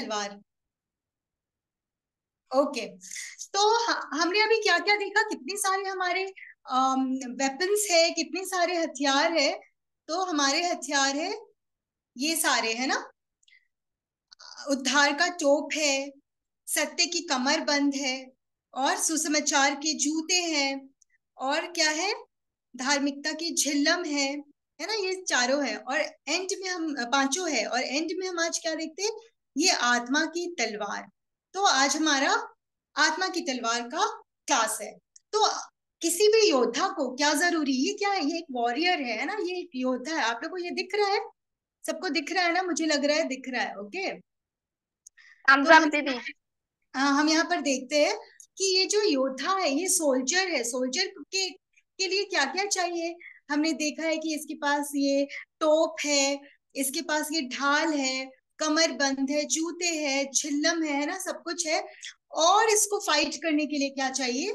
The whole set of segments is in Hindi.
तलवार। ओके। तो हमने अभी क्या क्या देखा, कितने सारे हमारे वेपन्स है, कितने सारे हथियार है। तो हमारे हथियार है ये सारे, है ना। उद्धार का तोप है, सत्य की कमर बंद है, और सुसमाचार के जूते हैं, और क्या है, धार्मिकता की झिल्लम है ना। ये चारों है, और एंड में हम पांचों है, और एंड में हम आज क्या देखते हैं, ये आत्मा की तलवार। तो आज हमारा आत्मा की तलवार का क्लास है। तो किसी भी योद्धा को क्या जरूरी, ये क्या है, ये एक वॉरियर है ना, ये एक योद्धा है। आप लोगों को ये दिख रहा है, सबको दिख रहा है ना, मुझे लग रहा है दिख रहा है। ओके। तो thumbs up दीदी। हम यहाँ पर देखते हैं कि ये जो योद्धा है, ये सोल्जर है। सोल्जर के लिए क्या क्या चाहिए। हमने देखा है कि इसके पास ये टोप है, इसके पास ये ढाल है, कमर बंद है, जूते है, छिल्लम है ना, सब कुछ है। और इसको फाइट करने के लिए क्या चाहिए,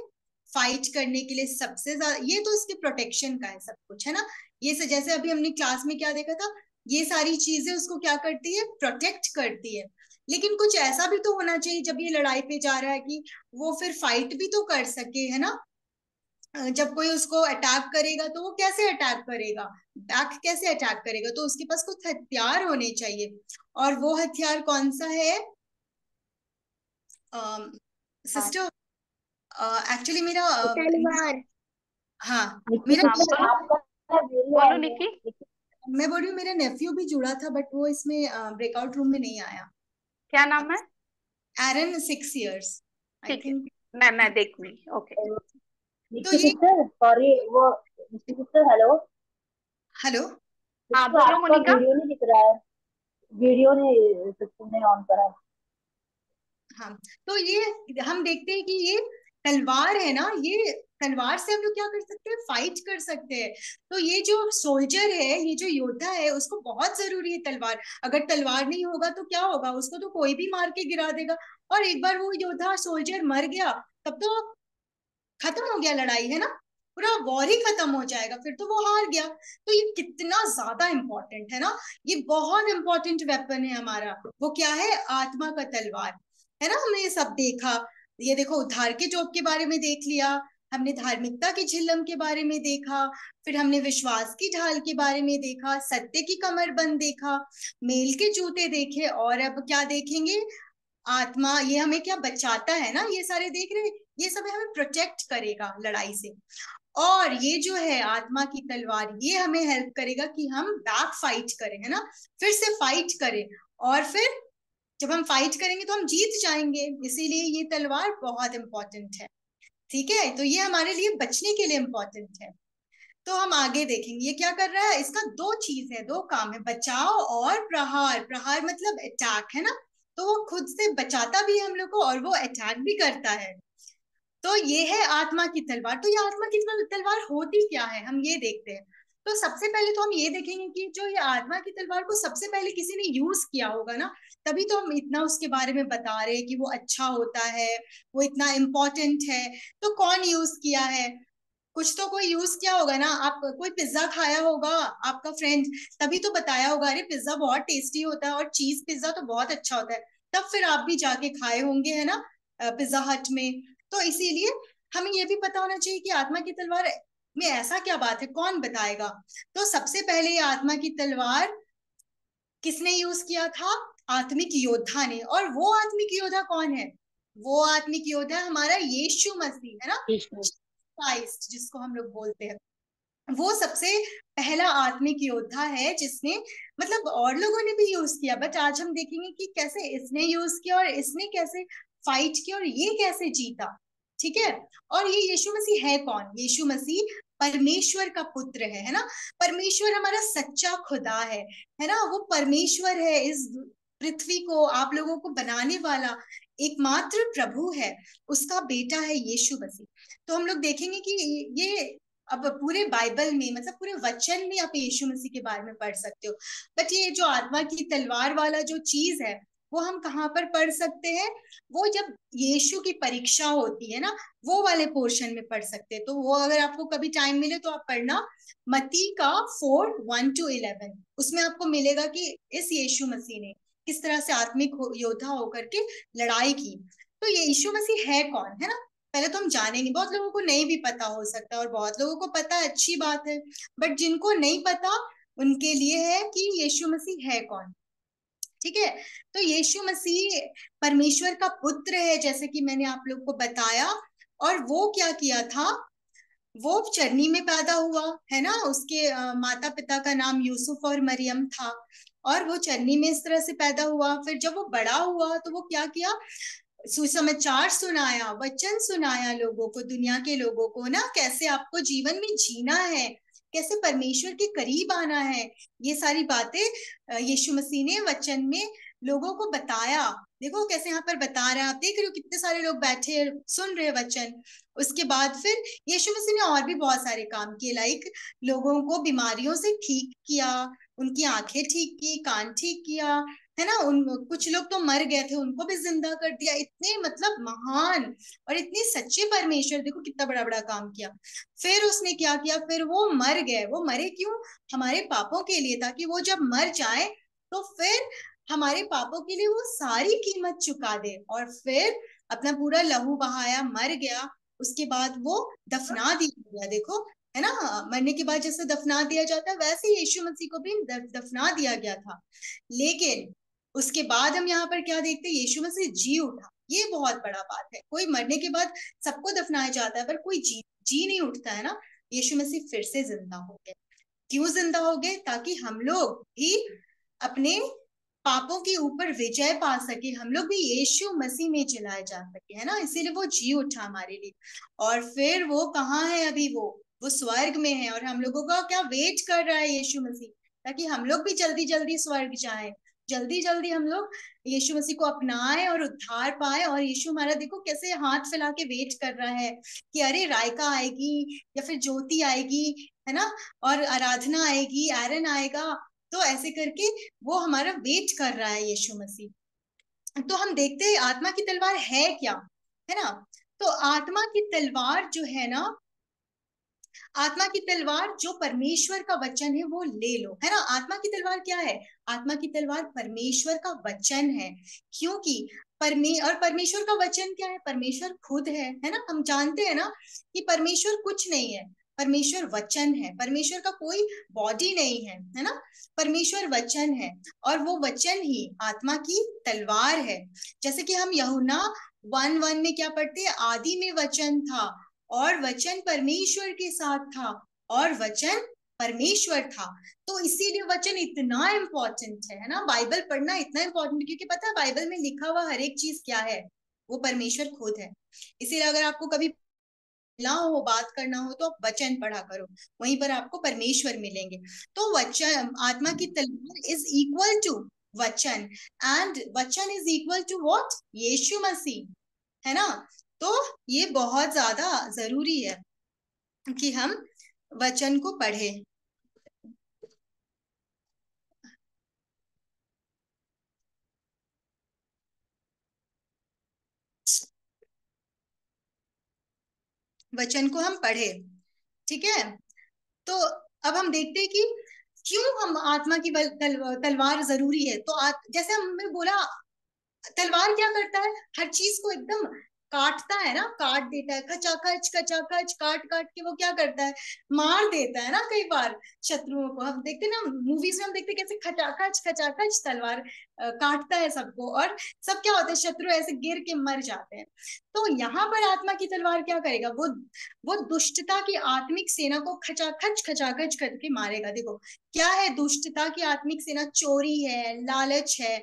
फाइट करने के लिए सबसे ज्यादा ये तो इसके प्रोटेक्शन का है सब कुछ, है ना। ये से जैसे अभी हमने क्लास में क्या देखा था, ये सारी चीजें उसको क्या करती है, प्रोटेक्ट करती है। लेकिन कुछ ऐसा भी तो होना चाहिए जब ये लड़ाई पे जा रहा है कि वो फिर फाइट भी तो कर सके, है ना। जब कोई उसको अटैक करेगा तो वो कैसे अटैक करेगा, बैक कैसे अटैक करेगा, तो उसके पास कुछ हथियार होने चाहिए। और वो हथियार कौन सा है सिस्टर। एक्चुअली मेरा तलवार। हाँ, निक्की मेरा हाँ सिस्टर बोलो, आपका वीडियो बोलो ऑन है। निकी। मैं बोल रही हूँ, मेरा नेफ्यू भी जुड़ा था, बट वो इसमें ब्रेकआउट रूम में नहीं आया। क्या नाम है? एरन 6 years आई ठीक है, थिंक। मैं देखूंगी। ओके। तो निक्की ये, सिस्टर सॉरी, वो निक्की सिस्टर हेलो। हेलो। हाँ सिस्टर बोलो आपका मोनिका। वीडियो नहीं दिख रहा है। वीडियो नहीं सिस्टर ने ऑन करा। हाँ, तो ये हम देखते हैं कि ये तलवार है ना, ये तलवार से हम लोग क्या कर सकते हैं, फाइट कर सकते हैं। तो ये जो सोल्जर है, ये जो योद्धा है, उसको बहुत जरूरी है तलवार। अगर तलवार नहीं होगा तो क्या होगा, उसको तो कोई भी मार के गिरा देगा। और एक बार वो योद्धा सोल्जर मर गया, तब तो खत्म हो गया लड़ाई, है ना। पूरा वॉर ही खत्म हो जाएगा, फिर तो वो हार गया। तो ये कितना ज्यादा इंपॉर्टेंट है ना, ये बहुत इंपॉर्टेंट वेपन है हमारा। वो क्या है, आत्मा का तलवार, है ना। हमने ये सब देखा, ये देखो, उद्धार के टोप के बारे में देख लिया, हमने धार्मिकता की झिल्लम के बारे में देखा, फिर हमने विश्वास की ढाल के बारे में देखा, सत्य की कमरबंद देखा, मेल के जूते देखे, और अब क्या देखेंगे, आत्मा, ये हमें क्या बचाता है ना, ये सारे देख रहे हैं। ये सब हमें प्रोटेक्ट करेगा लड़ाई से। और ये जो है आत्मा की तलवार, ये हमें हेल्प करेगा कि हम बैक फाइट करें, है ना, फिर से फाइट करें। और फिर जब हम फाइट करेंगे तो हम जीत जाएंगे। इसीलिए ये तलवार बहुत इंपॉर्टेंट है। ठीक है, तो ये हमारे लिए बचने के लिए इंपॉर्टेंट है। तो हम आगे देखेंगे ये क्या कर रहा है, इसका दो चीज है, दो काम है, बचाव और प्रहार। प्रहार मतलब अटैक, है ना। तो वो खुद से बचाता भी है हम लोग को, और वो अटैक भी करता है। तो ये है आत्मा की तलवार। तो ये आत्मा की तलवार होती क्या है, हम ये देखते हैं। तो सबसे पहले तो हम ये देखेंगे कि जो ये आत्मा की तलवार को सबसे पहले किसी ने यूज किया होगा ना, तभी तो हम इतना उसके बारे में बता रहे हैं कि वो अच्छा होता है, वो इतना इम्पोर्टेंट है। तो कौन यूज किया है, कुछ तो कोई यूज किया होगा ना। आप कोई पिज्जा खाया होगा, आपका फ्रेंड, तभी तो बताया होगा, अरे पिज्जा बहुत टेस्टी होता है, और चीज पिज्जा तो बहुत अच्छा होता है। तब फिर आप भी जाके खाए होंगे, है ना, पिज्जा हट में। तो इसीलिए हमें ये भी पता होना चाहिए कि आत्मा की तलवार में ऐसा क्या बात है, कौन बताएगा। तो सबसे पहले ये आत्मा की तलवार किसने यूज किया था, आत्मिक योद्धा ने। और वो आत्मिक योद्धा कौन है, वो आत्मिक योद्धा हमारा यीशु मसीह, है ना, कृष्ण। क्राइस्ट जिसको हम लोग बोलते हैं। वो सबसे पहला आत्मिक योद्धा है जिसने, मतलब और लोगों ने भी यूज किया, बट आज हम देखेंगे कि कैसे इसने यूज किया, और इसने कैसे फाइट किया, और ये कैसे जीता। ठीक है। और ये यीशु मसीह है कौन, यीशु मसीह परमेश्वर का पुत्र है ना। परमेश्वर हमारा सच्चा खुदा है ना। वो परमेश्वर है, इस पृथ्वी को, आप लोगों को बनाने वाला एकमात्र प्रभु है। उसका बेटा है यीशु मसीह। तो हम लोग देखेंगे कि ये अब पूरे बाइबल में, मतलब पूरे वचन में आप यीशु मसीह के बारे में पढ़ सकते हो। बट ये जो आत्मा की तलवार वाला जो चीज है, वो हम कहाँ पर पढ़ सकते हैं, वो जब यीशु की परीक्षा होती है ना, वो वाले पोर्शन में पढ़ सकते हैं। तो वो अगर आपको कभी टाइम मिले तो आप पढ़ना, मत्ती का 4:1-11। उसमें आपको मिलेगा कि इस यीशु मसीह ने किस तरह से आत्मिक योद्धा होकर के लड़ाई की। तो ये यीशु मसीह है कौन, है ना, पहले तो हम जानेंगे। बहुत लोगों को नहीं भी पता हो सकता है और बहुत लोगों को पता है, अच्छी बात है, बट जिनको नहीं पता उनके लिए है कि यीशु मसीह है कौन। ठीक है, तो यीशु मसीह परमेश्वर का पुत्र है, जैसे कि मैंने आप लोग को बताया। और वो क्या किया था, वो चरनी में पैदा हुआ, है ना, उसके माता पिता का नाम यूसुफ और मरियम था, और वो चरनी में इस तरह से पैदा हुआ। फिर जब वो बड़ा हुआ तो वो क्या किया, सुसमाचार सुनाया, वचन सुनाया लोगों को, दुनिया के लोगों को ना, कैसे आपको जीवन में जीना है, कैसे परमेश्वर के करीब आना है। ये सारी बातें यीशु मसीह ने वचन में लोगों को बताया। देखो कैसे यहाँ पर बता रहे हैं, आप देख रहे हो कितने सारे लोग बैठे सुन रहे हैं वचन। उसके बाद फिर यीशु मसीह ने और भी बहुत सारे काम किए, लाइक लोगों को बीमारियों से ठीक किया, उनकी आंखें ठीक की, कान ठीक किया, है ना, उन कुछ लोग तो मर गए थे उनको भी जिंदा कर दिया। इतने मतलब महान और इतने सच्चे परमेश्वर, देखो कितना बड़ा बड़ा काम किया। फिर उसने क्या किया, फिर वो मर गए। वो मरे क्यों, हमारे पापों के लिए, ताकि वो जब मर जाए तो फिर हमारे पापों के लिए वो सारी कीमत चुका दे। और फिर अपना पूरा लहू बहाया, मर गया। उसके बाद वो दफना दिया गया, देखो, है ना, मरने के बाद जैसे दफना दिया जाता है वैसे यीशु मसीह को भी दफना दिया गया था। लेकिन उसके बाद हम यहाँ पर क्या देखते हैं, यीशु मसीह जी उठा। ये बहुत बड़ा बात है, कोई मरने के बाद सबको दफनाया जाता है पर कोई जी नहीं उठता है ना। यीशु मसीह फिर से जिंदा हो गए। क्यों जिंदा हो गए, ताकि हम लोग भी अपने पापों के ऊपर विजय पा सके, हम लोग भी यीशु मसीह में चलाए जा सके, है ना, इसीलिए वो जी उठा हमारे लिए। और फिर वो कहाँ है अभी, वो स्वर्ग में है, और हम लोगों का क्या वेट कर रहा है यीशु मसीह, ताकि हम लोग भी जल्दी जल्दी स्वर्ग जाएं, जल्दी जल्दी हम लोग यीशु मसीह को अपनाएं और उद्धार पाए। और यीशु हमारा देखो कैसे हाथ फैला के वेट कर रहा है कि अरे रायका आएगी या फिर ज्योति आएगी, है ना, और आराधना आएगी, एरन आएगा, तो ऐसे करके वो हमारा वेट कर रहा है यीशु मसीह। तो हम देखते हैं आत्मा की तलवार है क्या, है ना। तो आत्मा की तलवार जो है ना, आत्मा की तलवार जो परमेश्वर का वचन है वो ले लो, है ना। आत्मा की तलवार क्या है, आत्मा की तलवार परमेश्वर का वचन है। क्योंकि परमेश्वर का वचन क्या है, परमेश्वर खुद है ना। हम जानते हैं ना कि परमेश्वर कुछ नहीं है, परमेश्वर वचन है, परमेश्वर का कोई बॉडी नहीं है ना, परमेश्वर वचन है। और वो वचन ही आत्मा की तलवार है। जैसे कि हम यूहन्ना 1:1 में क्या पढ़ते हैं, आदि में वचन था और वचन परमेश्वर के साथ था और वचन परमेश्वर था। तो इसीलिए वचन इतना इम्पोर्टेंट है ना, बाइबल पढ़ना इतना इम्पोर्टेंट, क्योंकि पता है बाइबल में लिखा हुआ हर एक चीज क्या है, वो परमेश्वर खुद है। इसीलिए अगर आपको कभी मिलना हो, बात करना हो, तो आप वचन पढ़ा करो, वहीं पर आपको परमेश्वर मिलेंगे। तो वचन, आत्मा की तलवार इज इक्वल टू वचन, एंड वचन इज इक्वल टू व्हाट, यीशु मसीह, है ना। तो ये बहुत ज्यादा जरूरी है कि हम वचन को पढ़ें। वचन को हम पढ़ें, ठीक है। तो अब हम देखते हैं कि क्यों हम आत्मा की तलवार जरूरी है। तो जैसे हमने बोला, तलवार क्या करता है, हर चीज को एकदम काटता है ना, काट देता है, खचाखच खचाखच काट काट के वो क्या करता है, मार देता है ना। कई बार शत्रुओं को हम देखते हैं ना, मूवीज में हम देखते हैं कैसे खचाखच खचाखच तलवार काटता है सबको, और सब क्या होता है, शत्रु ऐसे गिर के मर जाते हैं। तो यहाँ पर आत्मा की तलवार क्या करेगा, वो दुष्टता की आत्मिक सेना को खचाखच खचाखच करके मारेगा। देखो क्या है दुष्टता की आत्मिक सेना, चोरी है, लालच है,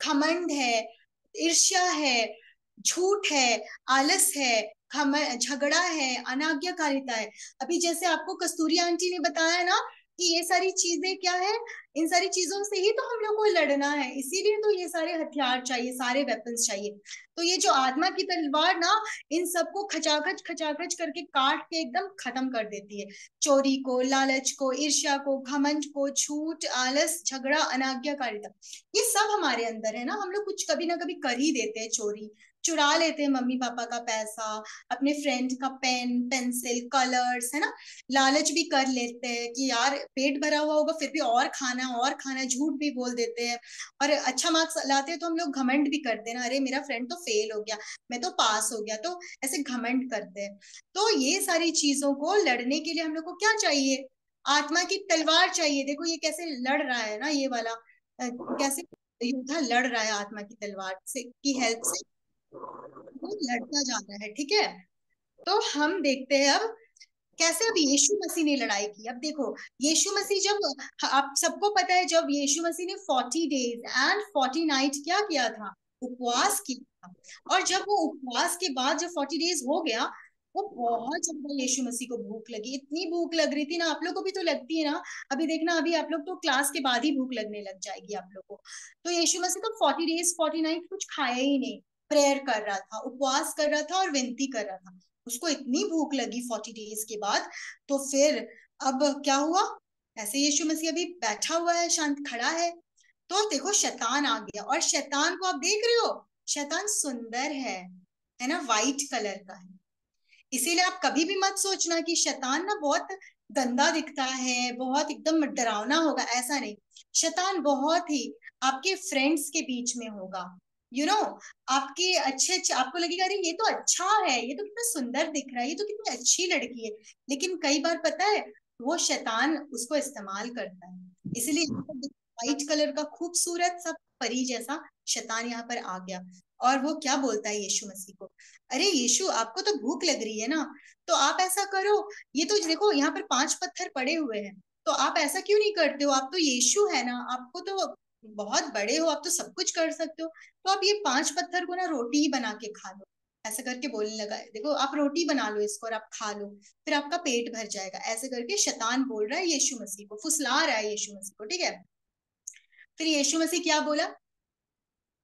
घमंड है, ईर्ष्या है, झूठ है, आलस है, झगड़ा है, अनाज्ञाकारिता है। अभी जैसे आपको कस्तूरी आंटी ने बताया ना कि ये सारी चीजें क्या है, इन सारी चीजों से ही तो हम लोग को लड़ना है, इसीलिए तो ये सारे हथियार चाहिए, सारे वेपन्स चाहिए। तो ये जो आत्मा की तलवार ना, इन सबको खचाखच खचाखच करके काट के एकदम खत्म कर देती है। चोरी को, लालच को, ईर्ष्या को, घमंड को, झूठ, आलस, झगड़ा, अनाज्ञाकारिता, ये सब हमारे अंदर है ना। हम लोग कुछ कभी ना कभी कर ही देते हैं, चोरी चुरा लेते हैं मम्मी पापा का पैसा, अपने फ्रेंड का पेन, पेंसिल, कलर्स, है ना। लालच भी कर लेते हैं कि यार पेट भरा हुआ होगा फिर भी और खाना खाना और खाना, झूठ भी बोल देते हैं। और अच्छा मार्क्स लाते हैं तो हम लोग घमंड भी करते हैं ना, अरे मेरा फ्रेंड तो फेल हो गया, मैं तो पास हो गया, तो ऐसे घमंड करते हैं। तो ये सारी चीजों को लड़ने के लिए हम लोग को क्या चाहिए? आत्मा की तलवार चाहिए। देखो ये कैसे लड़ रहा है ना, ये वाला कैसे योद्धा लड़ रहा है आत्मा की तलवार से की हेल्प से, वो लड़ता जा रहा है, ठीक है। तो हम देखते हैं अब कैसे अब यीशु मसीह ने लड़ाई की। अब देखो यीशु मसीह जब, आप सबको पता है जब यीशु मसीह ने 40 डेज एंड 40 नाइट क्या किया था, उपवास किया था। और जब वो उपवास के बाद जब 40 डेज हो गया, वो बहुत ज्यादा यीशु मसीह को भूख लगी, इतनी भूख लग रही थी ना, आप लोग को भी तो लगती है ना। अभी देखना, अभी आप लोग तो क्लास के बाद ही भूख लगने लग जाएगी आप लोग को। तो यीशु मसीह तो 40 डेज 40 नाइट कुछ खाया ही नहीं, प्रेयर कर रहा था, उपवास कर रहा था और विनती कर रहा था। उसको इतनी भूख लगी 40 डेज के बाद। तो फिर अब क्या हुआ, ऐसे यीशु मसीह अभी बैठा हुआ है, शांत खड़ा है, तो देखो शैतान आ गया। और शैतान को आप देख रहे हो, शैतान सुंदर है ना, वाइट कलर का है। इसीलिए आप कभी भी मत सोचना कि शैतान ना बहुत गंदा दिखता है, बहुत एकदम डरावना होगा, ऐसा नहीं। शैतान बहुत ही आपके फ्रेंड्स के बीच में होगा, यू नो आपके अच्छे अच्छे, आपको लगेगा अरे ये तो अच्छा है, ये तो कितना सुंदर दिख रहा है, ये तो कितनी अच्छी लड़की है। लेकिन कई बार पता है वो शैतान उसको इस्तेमाल करता है। इसलिए व्हाइट कलर का खूबसूरत सा परी जैसा शैतान यहाँ पर आ गया। और वो क्या बोलता है यीशु मसीह को, अरे यीशु आपको तो भूख लग रही है ना, तो आप ऐसा करो, ये तो देखो यहाँ पर 5 पत्थर पड़े हुए हैं, तो आप ऐसा क्यों नहीं करते हो, आप तो यीशु है ना, आपको तो बहुत बड़े हो, आप तो सब कुछ कर सकते हो, तो आप ये 5 पत्थर को ना रोटी ही बना के खा लो। ऐसा करके बोलने लगा है, देखो आप रोटी बना लो इसको और आप खा लो, फिर आपका पेट भर जाएगा। ऐसे करके शैतान बोल रहा है यीशु मसीह को, फुसला रहा है यीशु मसीह को, ठीक है। फिर यीशु मसीह क्या बोला,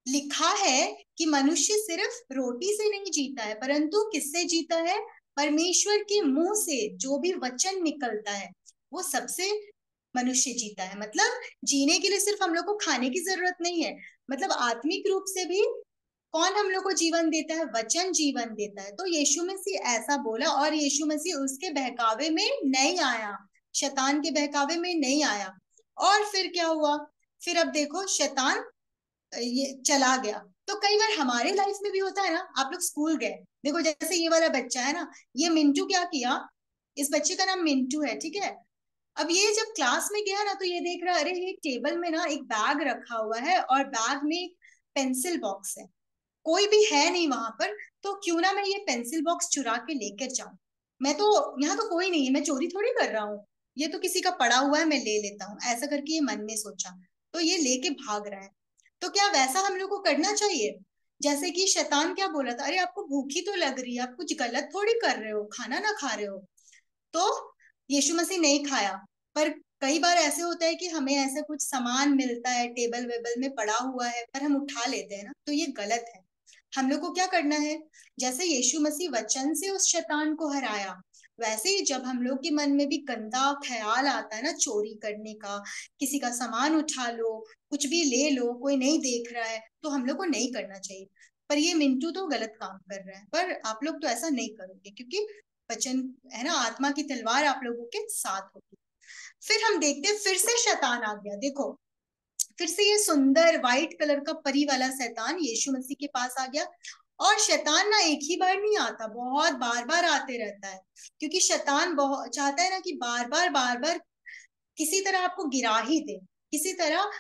लिखा है कि मनुष्य सिर्फ रोटी से नहीं जीता है, परंतु किससे जीता है, परमेश्वर के मुंह से जो भी वचन निकलता है वो सबसे मनुष्य जीता है। मतलब जीने के लिए सिर्फ हम लोग को खाने की जरूरत नहीं है, मतलब आत्मिक रूप से भी कौन हम लोग को जीवन देता है, वचन जीवन देता है। तो यीशु मसीह ऐसा बोला, और यीशु मसीह उसके बहकावे में नहीं आया, शैतान के बहकावे में नहीं आया। और फिर क्या हुआ, फिर अब देखो शैतान ये चला गया। तो कई बार हमारे लाइफ में भी होता है ना, आप लोग स्कूल गए, देखो जैसे ये वाला बच्चा है ना, ये मिंटू क्या किया, इस बच्चे का नाम मिंटू है, ठीक है। अब ये जब क्लास में गया ना, तो ये देख रहा, अरे ये टेबल में ना एक बैग रखा हुआ है और बैग में एक पेंसिल बॉक्स है, कोई भी है नहीं वहां पर, तो क्यों ना मैं ये पेंसिल बॉक्स चुरा के लेकर जाऊं, मैं तो यहाँ तो कोई नहीं है, मैं चोरी थोड़ी कर रहा हूँ, ये तो किसी का पड़ा हुआ है, मैं ले लेता हूँ, ऐसा करके ये मन में सोचा। तो ये लेके भाग रहा है। तो क्या वैसा हम लोग को करना चाहिए, जैसे कि शैतान क्या बोला था, अरे आपको भूखी तो लग रही है, आप कुछ गलत थोड़ी कर रहे हो, खाना ना खा रहे हो। तो यीशु मसीह नहीं खाया। पर कई बार ऐसे होता है कि हमें ऐसा कुछ सामान मिलता है, टेबल वेबल में पड़ा हुआ है, पर हम उठा लेते हैं ना, तो ये गलत है। हम लोग को क्या करना है, जैसे यीशु मसीह वचन से उस शैतान को हराया, वैसे ही जब हम लोग के मन में भी गंदा ख्याल आता है ना, चोरी करने का, किसी का सामान उठा लो, कुछ भी ले लो, कोई नहीं देख रहा है, तो हम लोग को नहीं करना चाहिए। पर ये मिंटू तो गलत काम कर रहा है, पर आप लोग तो ऐसा नहीं करोगे, क्योंकि वचन है ना, आत्मा की तलवार आप लोगों के साथ होगी। फिर हम देखते हैं, फिर से शैतान आ गया, देखो फिर से ये सुंदर व्हाइट कलर का परी वाला शैतान यीशु मसीह के पास आ गया। और शैतान ना एक ही बार नहीं आता, बहुत बार बार आते रहता है, क्योंकि शैतान बहुत चाहता है ना कि बार बार किसी तरह आपको गिरा ही दे, किसी तरह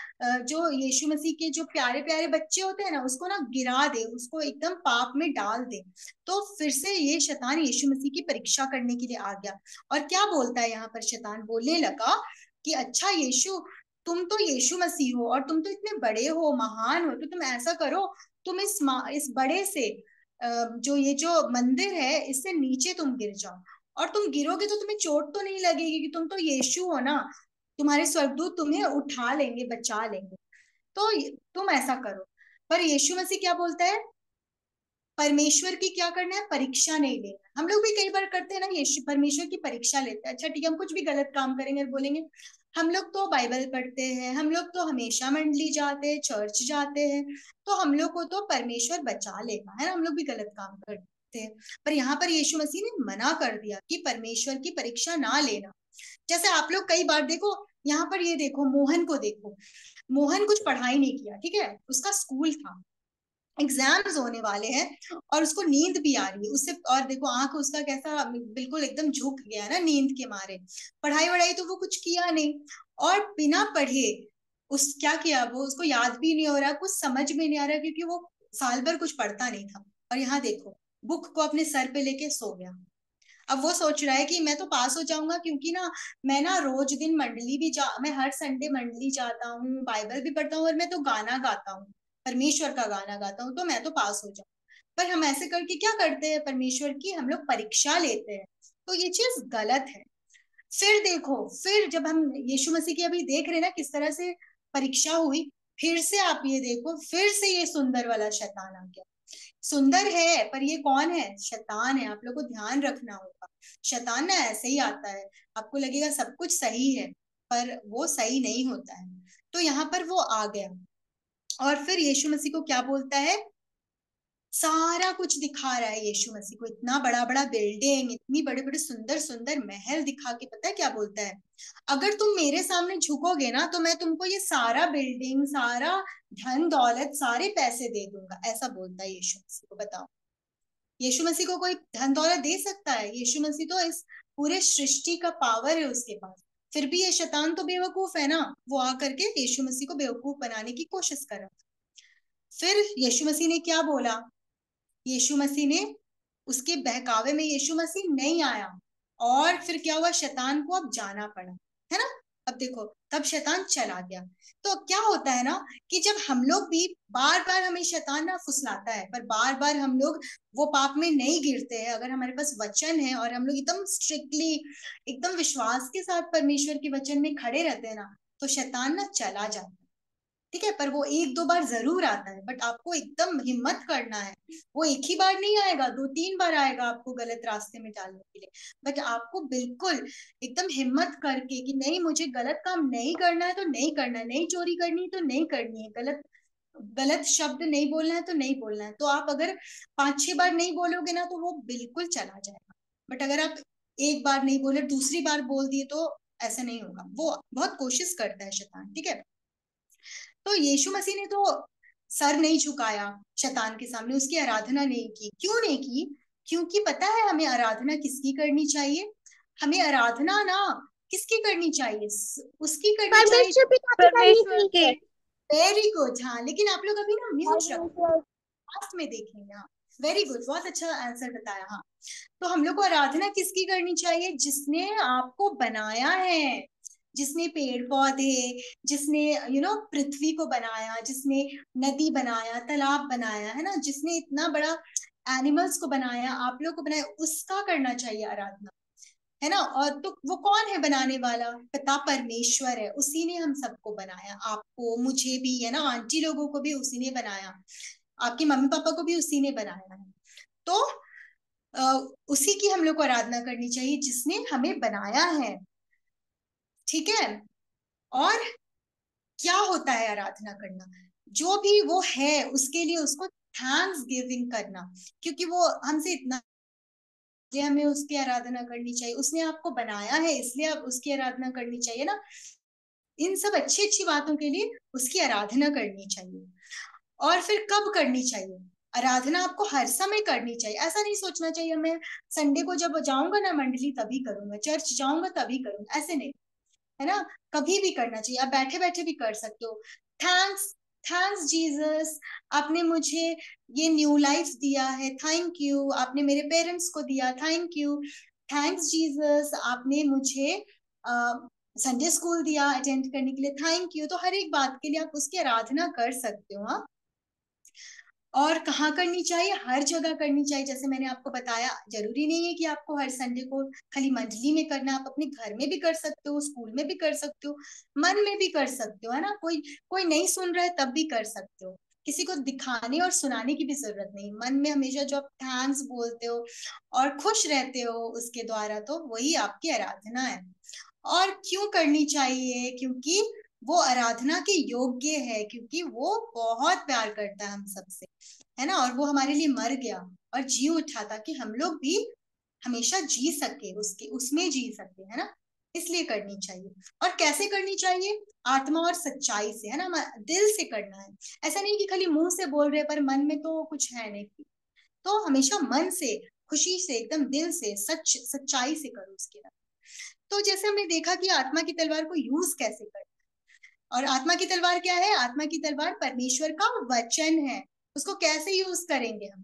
जो यीशु मसीह के जो प्यारे प्यारे बच्चे होते हैं ना, उसको ना गिरा दे, उसको एकदम पाप में डाल दे। तो फिर से ये शैतान यीशु मसीह की परीक्षा करने के लिए आ गया। और क्या बोलता है यहाँ पर, शैतान बोलने लगा कि अच्छा यीशु, तुम तो यीशु मसीह हो और तुम तो इतने बड़े हो, महान हो, तो तुम ऐसा करो, तुम इस बड़े से जो ये जो मंदिर है इससे नीचे तुम गिर जाओ, और तुम गिरोगे तो तुम्हें चोट तो नहीं लगेगी, कि तुम तो यीशु हो ना, तुम्हारे स्वर्गदूत तुम्हें उठा लेंगे, बचा लेंगे, तो तुम ऐसा करो। पर यीशु मसीह क्या बोलता है, परमेश्वर की क्या करना है, परीक्षा नहीं लेना। हम लोग भी कई बार करते हैं ना, यीशु परमेश्वर की परीक्षा लेते हैं, अच्छा ठीक है हम कुछ भी गलत काम करेंगे और बोलेंगे हम लोग तो बाइबल पढ़ते हैं, हम लोग तो हमेशा मंडली जाते हैं, चर्च जाते हैं, तो हम लोग को तो परमेश्वर बचा लेगा, है ना, हम लोग भी गलत काम करते हैं। पर यहाँ पर यीशु मसीह ने मना कर दिया कि परमेश्वर की परीक्षा ना लेना। जैसे आप लोग कई बार देखो, यहाँ पर ये देखो, मोहन को देखो, मोहन कुछ पढ़ाई नहीं किया, ठीक है, उसका स्कूल था, एग्जाम्स होने वाले हैं और उसको नींद भी आ रही है उससे, और देखो आंख उसका कैसा बिल्कुल एकदम झुक गया ना नींद के मारे। पढ़ाई वढ़ाई तो वो कुछ किया नहीं, और बिना पढ़े उस क्या किया, वो उसको याद भी नहीं हो रहा, कुछ समझ में नहीं आ रहा, क्योंकि वो साल भर कुछ पढ़ता नहीं था। और यहाँ देखो, बुक को अपने सर पे लेके सो गया। अब वो सोच रहा है कि मैं तो पास हो जाऊंगा, क्योंकि ना मैं ना रोज दिन मंडली भी मैं हर संडे मंडली जाता हूँ, बाइबल भी पढ़ता हूँ, और मैं तो गाना गाता हूँ, परमेश्वर का गाना गाता हूँ, तो मैं तो पास हो जाऊँ। पर हम ऐसे करके क्या करते हैं, परमेश्वर की हम लोग परीक्षा लेते हैं, तो ये चीज गलत है। फिर देखो, फिर जब हम यीशु मसीह की अभी देख रहे हैं ना किस तरह से परीक्षा हुई, फिर से आप ये देखो, फिर से ये सुंदर वाला शैतान आ गया। सुंदर है पर ये कौन है, शैतान है, आप लोग को ध्यान रखना होगा। शैतान ना ऐसे ही आता है, आपको लगेगा सब कुछ सही है, पर वो सही नहीं होता है। तो यहाँ पर वो आ गया, और फिर यीशु मसीह को क्या बोलता है, सारा कुछ दिखा रहा है यीशु मसीह को, इतना बड़ा बड़ा बिल्डिंग, इतनी बड़े बड़े सुंदर सुंदर महल दिखा के, पता है क्या बोलता है, अगर तुम मेरे सामने झुकोगे ना तो मैं तुमको ये सारा बिल्डिंग, सारा धन दौलत, सारे पैसे दे दूंगा, ऐसा बोलता है यीशु मसीह को। बताओ, यीशु मसीह को कोई धन दौलत दे सकता है? यीशु मसीह तो इस पूरे सृष्टि का पावर है उसके पास। फिर भी ये शैतान तो बेवकूफ है ना, वो आकर के यीशु मसीह को बेवकूफ बनाने की कोशिश कर रहा। फिर यीशु मसीह ने क्या बोला, यीशु मसीह ने, उसके बहकावे में यीशु मसीह नहीं आया, और फिर क्या हुआ, शैतान को अब जाना पड़ा, है ना। अब देखो, तब शैतान चला गया। तो अब क्या होता है ना, कि जब हम लोग भी बार बार, हमें शैतान ना फुसलाता है, पर बार बार हम लोग वो पाप में नहीं गिरते हैं, अगर हमारे पास वचन है और हम लोग एकदम स्ट्रिक्टली, एकदम विश्वास के साथ परमेश्वर के वचन में खड़े रहते हैं ना, तो शैतान ना चला जाता है, ठीक है। पर वो एक दो बार जरूर आता है, बट आपको एकदम हिम्मत करना है, वो एक ही बार नहीं आएगा, दो तीन बार आएगा आपको गलत रास्ते में डालने के लिए। बट आपको बिल्कुल एकदम हिम्मत करके कि नहीं, मुझे गलत काम नहीं करना है तो नहीं करना है, नहीं चोरी करनी है तो नहीं करनी है, गलत गलत शब्द नहीं बोलना है तो नहीं बोलना है, तो आप अगर पांच छह बार नहीं बोलोगे ना तो वो बिल्कुल चला जाएगा। बट अगर आप एक बार नहीं बोले, दूसरी बार बोल दिए, तो ऐसा नहीं होगा, वो बहुत कोशिश करता है शैतान, ठीक है। तो यीशु मसीह ने तो सर नहीं झुकाया शैतान के सामने, उसकी आराधना नहीं की। क्यों नहीं की? क्योंकि पता है हमें आराधना किसकी करनी चाहिए, हमें आराधना ना किसकी करनी चाहिए, उसकी करनी चाहिए। परमेश्वर पिता की करनी परमेश्वर की। चाहिए। वेरी गुड, हाँ, लेकिन आप लोग अभी ना म्यूट रखो, परमेश्वर। लास्ट में देखेंगे। हाँ, वेरी गुड, बहुत अच्छा आंसर बताया। हाँ, तो हम लोग को आराधना किसकी करनी चाहिए, जिसने आपको बनाया है, जिसने पेड़ पौधे, जिसने पृथ्वी को बनाया, जिसने नदी बनाया, तालाब बनाया, है ना, जिसने इतना बड़ा एनिमल्स को बनाया, आप लोग को बनाया, उसका करना चाहिए आराधना, है ना। और तो वो कौन है बनाने वाला, पिता परमेश्वर है, उसी ने हम सबको बनाया, आपको मुझे भी, है ना, आंटी लोगों को भी उसी ने बनाया, आपके मम्मी पापा को भी उसी ने बनाया है। तो उसी की हम लोग को आराधना करनी चाहिए जिसने हमें बनाया है, ठीक है। और क्या होता है आराधना करना, जो भी वो है उसके लिए उसको थैंक्स गिविंग करना, क्योंकि वो हमसे इतना, इसलिए हमें उसकी आराधना करनी चाहिए, उसने आपको बनाया है इसलिए आप उसकी आराधना करनी चाहिए ना। इन सब अच्छी अच्छी बातों के लिए उसकी आराधना करनी चाहिए। और फिर कब करनी चाहिए आराधना, आपको हर समय करनी चाहिए, ऐसा नहीं सोचना चाहिए मैं संडे को जब जाऊंगा ना मंडली तभी करूंगा, चर्च जाऊंगा तभी करूंगा, ऐसे नहीं, है ना। कभी भी करना चाहिए, आप बैठे बैठे भी कर सकते हो। थैंक्स, थैंक्स जीसस, आपने मुझे ये न्यू लाइफ दिया है, थैंक यू, आपने मेरे पेरेंट्स को दिया, थैंक यू, थैंक्स जीसस, आपने मुझे संडे स्कूल दिया अटेंड करने के लिए, थैंक यू। तो हर एक बात के लिए आप उसकी आराधना कर सकते हो। हाँ, और कहाँ करनी चाहिए, हर जगह करनी चाहिए, जैसे मैंने आपको बताया, जरूरी नहीं है कि आपको हर संडे को खाली मंडली में करना, आप अपने घर में भी कर सकते हो, स्कूल में भी कर सकते हो, मन में भी कर सकते हो, है ना। कोई कोई नहीं सुन रहा है तब भी कर सकते हो, किसी को दिखाने और सुनाने की भी जरूरत नहीं, मन में हमेशा जो आप थैंक्स बोलते हो और खुश रहते हो उसके द्वारा, तो वही आपकी आराधना है। और क्यों करनी चाहिए, क्योंकि वो आराधना के योग्य है, क्योंकि वो बहुत प्यार करता है हम सबसे, है ना, और वो हमारे लिए मर गया और जी उठा ताकि हम लोग भी हमेशा जी सके, उसके उसमें जी सके, है ना। इसलिए करनी चाहिए। और कैसे करनी चाहिए? आत्मा और सच्चाई से, है ना, दिल से करना है। ऐसा नहीं कि खाली मुंह से बोल रहे पर मन में तो कुछ है नहीं। तो हमेशा मन से, खुशी से, एकदम दिल से, सच्चाई से करो उसके लिए। तो जैसे हमने देखा कि आत्मा की तलवार को यूज कैसे करना, और आत्मा की तलवार क्या है? आत्मा की तलवार परमेश्वर का वचन है। उसको कैसे यूज करेंगे हम?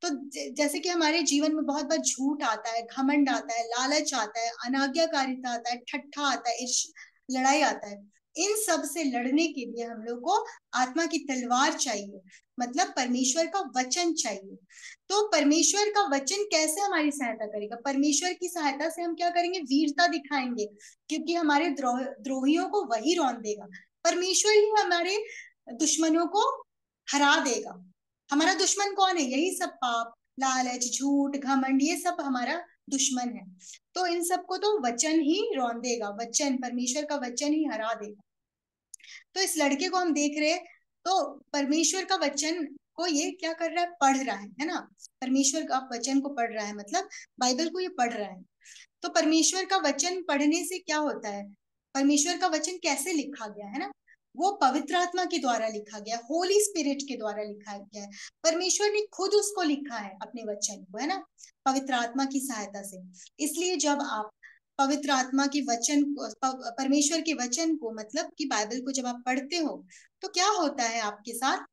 तो जैसे कि हमारे जीवन में बहुत बार झूठ आता है, घमंड आता है, लालच आता है, अनाज्ञाकारिता आता है, ठट्ठा आता है, लड़ाई आता है। इन सब से लड़ने के लिए हम लोग को आत्मा की तलवार चाहिए, मतलब परमेश्वर का वचन चाहिए। तो परमेश्वर का वचन कैसे हमारी सहायता करेगा? परमेश्वर की सहायता से हम क्या करेंगे? वीरता दिखाएंगे, क्योंकि हमारे द्रोहियों को वही रौंद देगा। परमेश्वर ही हमारे दुश्मनों को हरा देगा। हमारा दुश्मन कौन है? यही सब पाप, लालच, झूठ, घमंड, ये सब हमारा दुश्मन है। तो इन सबको तो वचन ही रौंदेगा, वचन, परमेश्वर का वचन ही हरा देगा। तो इस लड़के को हम देख रहे हैं, तो परमेश्वर का वचन को ये क्या कर रहा है? पढ़ रहा है ना। परमेश्वर का वचन को पढ़ रहा है, मतलब बाइबल को ये पढ़ रहा है। तो परमेश्वर का वचन पढ़ने से क्या होता है? परमेश्वर का वचन कैसे लिखा गया है ना? वो पवित्र आत्मा के द्वारा लिखा गया, होली स्पिरिट के द्वारा लिखा गया है। परमेश्वर ने खुद उसको लिखा है, अपने वचन को, है ना, पवित्र आत्मा की सहायता से। इसलिए जब आप पवित्र आत्मा के वचन को, परमेश्वर के वचन को, मतलब कि बाइबल को जब आप पढ़ते हो, तो क्या होता है आपके साथ?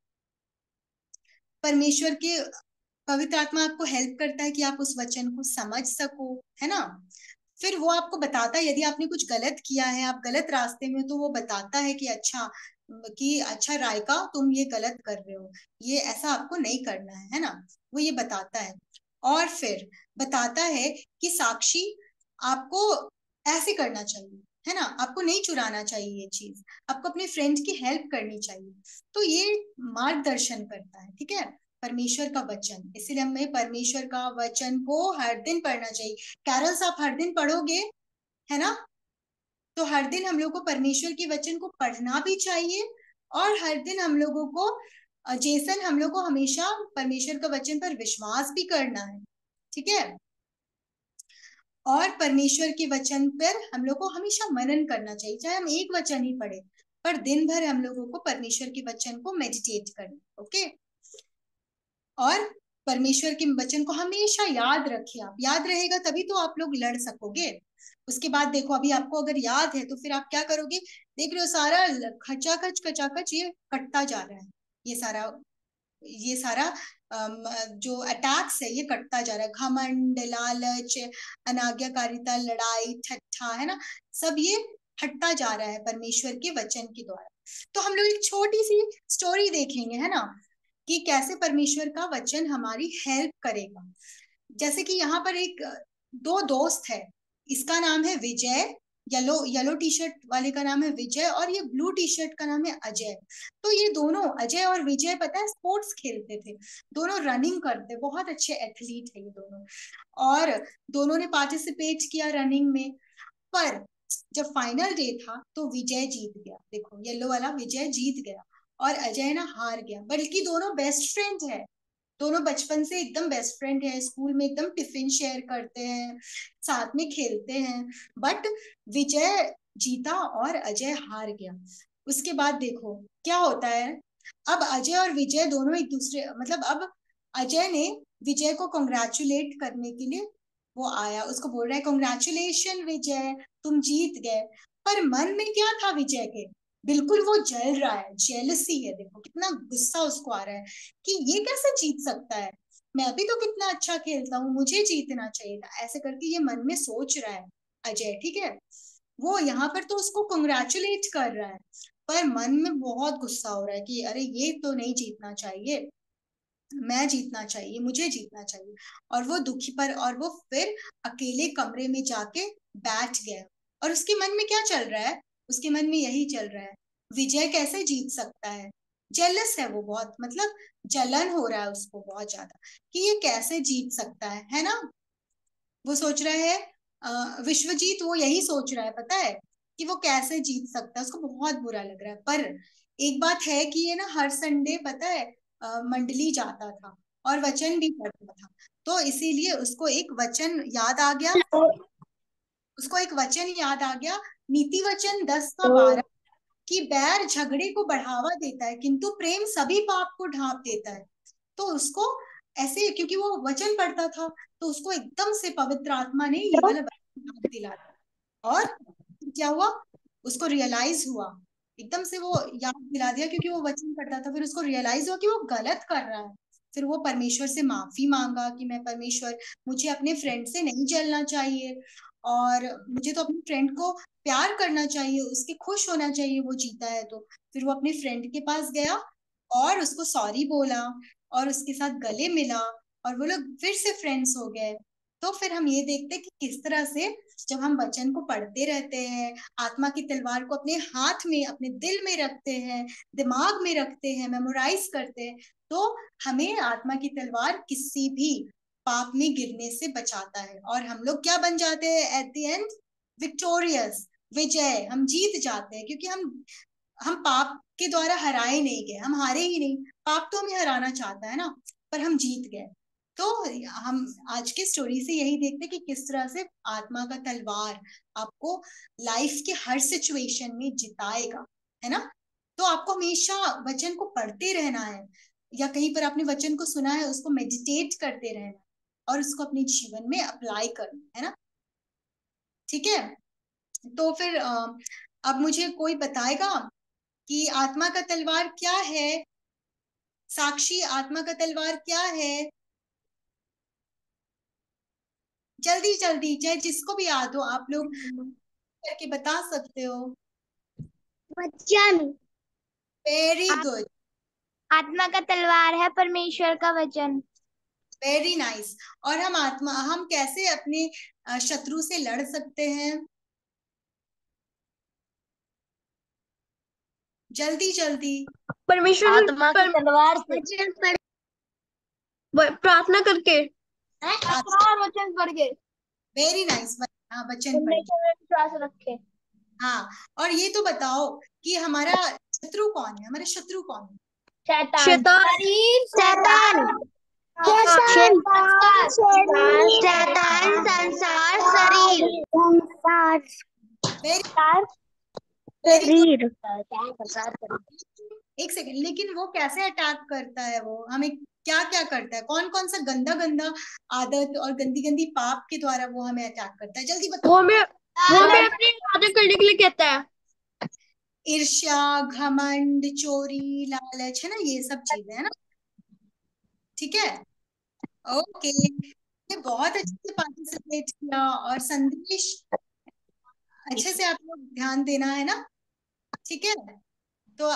परमेश्वर के पवित्र आत्मा आपको हेल्प करता है कि आप उस वचन को समझ सको, है ना। फिर वो आपको बताता है, यदि आपने कुछ गलत किया है, आप गलत रास्ते में, तो वो बताता है कि अच्छा रायका, तुम ये गलत कर रहे हो, ये ऐसा आपको नहीं करना है ना। वो ये बताता है। और फिर बताता है कि साक्षी, आपको ऐसे करना चाहिए, है ना, आपको नहीं चुराना चाहिए ये चीज, आपको अपने फ्रेंड की हेल्प करनी चाहिए। तो ये मार्गदर्शन करता है, ठीक है, परमेश्वर का वचन। इसलिए हमें परमेश्वर का वचन को हर दिन पढ़ना चाहिए। कैरल्स, आप हर दिन पढ़ोगे, है ना? तो हर दिन हम लोग को परमेश्वर के वचन को पढ़ना भी चाहिए, और हर दिन हम लोगों को जेसन, हम लोग को हमेशा परमेश्वर का वचन पर विश्वास भी करना है, ठीक है। और परमेश्वर के वचन पर हम लोग को हमेशा मनन करना चाहिए, चाहे हम एक वचन ही पढ़े, पर दिन भर हम लोगों को परमेश्वर के वचन को मेडिटेट करना, ओके। और परमेश्वर के वचन को हमेशा याद रखिए। आप, याद रहेगा तभी तो आप लोग लड़ सकोगे। उसके बाद देखो, अभी आपको अगर याद है तो फिर आप क्या करोगे? देख रहे हो, सारा खचाखच खचाखच ये कटता जा रहा है। ये सारा जो अटैक्स है, ये कटता जा रहा है। घमंड, लालच, अनाज्ञाकारिता, लड़ाई, ठट्ठा, है ना, सब ये हटता जा रहा है परमेश्वर के वचन के द्वारा। तो हम लोग एक छोटी सी स्टोरी देखेंगे, है ना, कि कैसे परमेश्वर का वचन हमारी हेल्प करेगा। जैसे कि यहाँ पर एक दो दोस्त है, इसका नाम है विजय, येलो येलो टी शर्ट वाले का नाम है विजय, और ये ब्लू टी शर्ट का नाम है अजय। तो ये दोनों, अजय और विजय, पता है, स्पोर्ट्स खेलते थे, दोनों रनिंग करते, बहुत अच्छे एथलीट है ये दोनों, और दोनों ने पार्टिसिपेट किया रनिंग में। पर जब फाइनल डे था तो विजय जीत गया, देखो येलो वाला विजय जीत गया, और अजय ना हार गया। बल्कि दोनों बेस्ट फ्रेंड है, दोनों बचपन से एकदम बेस्ट फ्रेंड है, स्कूल में एकदम टिफिन शेयर करते हैं, साथ में खेलते हैं। बट विजय जीता और अजय हार गया। उसके बाद देखो क्या होता है। अब अजय और विजय दोनों एक दूसरे, मतलब अब अजय ने विजय को कॉन्ग्रेचुलेट करने के लिए, वो आया, उसको बोल रहा है कॉन्ग्रेचुलेशन विजय, तुम जीत गए। पर मन में क्या था विजय के? बिल्कुल वो जल रहा है, जेलसी है, देखो कितना गुस्सा उसको आ रहा है कि ये कैसे जीत सकता है, मैं भी तो कितना अच्छा खेलता हूँ, मुझे जीतना चाहिए था, ऐसे करके ये मन में सोच रहा है अजय, ठीक है। वो यहाँ पर तो उसको कंग्रेचुलेट कर रहा है, पर मन में बहुत गुस्सा हो रहा है कि अरे ये तो नहीं जीतना चाहिए, मैं जीतना चाहिए, मुझे जीतना चाहिए। और वो दुखी, पर और वो फिर अकेले कमरे में जाके बैठ गया। और उसके मन में क्या चल रहा है? उसके मन में यही चल रहा है, विजय कैसे जीत सकता है। जेलस है वो बहुत, मतलब जलन हो रहा है उसको बहुत ज्यादा कि ये कैसे जीत सकता है ना। वो सोच रहा है, विश्वजीत वो यही सोच रहा है, पता है, कि वो कैसे जीत सकता है, उसको बहुत बुरा लग रहा है। पर एक बात है कि ये ना हर संडे, पता है, मंडली जाता था और वचन भी पढ़ता था, तो इसीलिए उसको एक वचन याद आ गया। उसको एक वचन याद आ गया, नीति वचन 10 का 12, कि बैर झगड़े को बढ़ावा देता है किंतु प्रेम सभी पाप को ढांप देता है। तो उसको ऐसे, क्योंकि वो वचन पढ़ता था, तो उसको एकदम से पवित्र आत्मा ने ये वाला वचन याद दिला दिया। और क्या हुआ, उसको रियलाइज हुआ, एकदम से वो याद दिला दिया, क्योंकि वो वचन पढ़ता था। फिर उसको रियलाइज हुआ कि वो गलत कर रहा है। फिर वो परमेश्वर से माफी मांगा कि मैं परमेश्वर, मुझे अपने फ्रेंड से नहीं जलना चाहिए, और मुझे तो अपने फ्रेंड को प्यार करना चाहिए, उसके खुश होना चाहिए, वो जीता है तो। फिर वो अपने फ्रेंड के पास गया और उसको सॉरी बोला और उसके साथ गले मिला, और वो लोग फिर से फ्रेंड्स हो गए। तो फिर हम ये देखते हैं कि किस तरह से जब हम वचन को पढ़ते रहते हैं, आत्मा की तलवार को अपने हाथ में, अपने दिल में रखते हैं, दिमाग में रखते हैं, मेमोराइज करते हैं, तो हमें आत्मा की तलवार किसी भी पाप में गिरने से बचाता है, और हम लोग क्या बन जाते हैं एट द एंड, विक्टोरियस, विजय, हम जीत जाते हैं, क्योंकि हम पाप के द्वारा हराए नहीं गए, हम हारे ही नहीं। पाप तो हमें हराना चाहता है ना, पर हम जीत गए। तो हम आज की स्टोरी से यही देखते हैं कि किस तरह से आत्मा का तलवार आपको लाइफ के हर सिचुएशन में जिताएगा, है ना। तो आपको हमेशा वचन को पढ़ते रहना है, या कहीं पर आपने वचन को सुना है उसको मेडिटेट करते रहना है, और उसको अपने जीवन में अप्लाई करना है ना। ठीक है, तो फिर अब मुझे कोई बताएगा कि आत्मा का तलवार क्या है। साक्षी, आत्मा का तलवार क्या है? जल्दी जल्दी, चाहे जिसको भी याद हो आप लोग करके बता सकते हो। वचन। वेरी गुड, आत्मा का तलवार है परमेश्वर का वचन। Very nice. और हम कैसे अपने शत्रु से लड़ सकते हैं? जल्दी जल्दी। परमेश्वर आत्मा की तलवार से, वचन पढ़, प्रार्थना करके, वचन पढ़ के, वेरी नाइस। हाँ, वचन पढ़। परमेश्वर में विश्वास रखे। हाँ, और ये तो बताओ कि हमारा शत्रु कौन है? हमारे शत्रु कौन है? शैतान। शैतान, शैतान। शैतान, संसार, शरीर। वेरी शरीर। एक सेकंड, लेकिन वो कैसे अटैक करता है? वो हमें क्या क्या करता है? कौन कौन सा गंदा गंदा आदत और गंदी गंदी पाप के द्वारा वो हमें अटैक करता है? जल्दी बताओ। वो हमें अपनी इबादत करने के लिए कहता है। ईर्ष्या, घमंड, चोरी, लालच, है ना, ये सब चीजें, है ना। ठीक है, ओके, ये बहुत अच्छे से पार्टिसिपेट किया, और संदेश अच्छे से आप लोग ध्यान देना, है ना। ठीक है, तो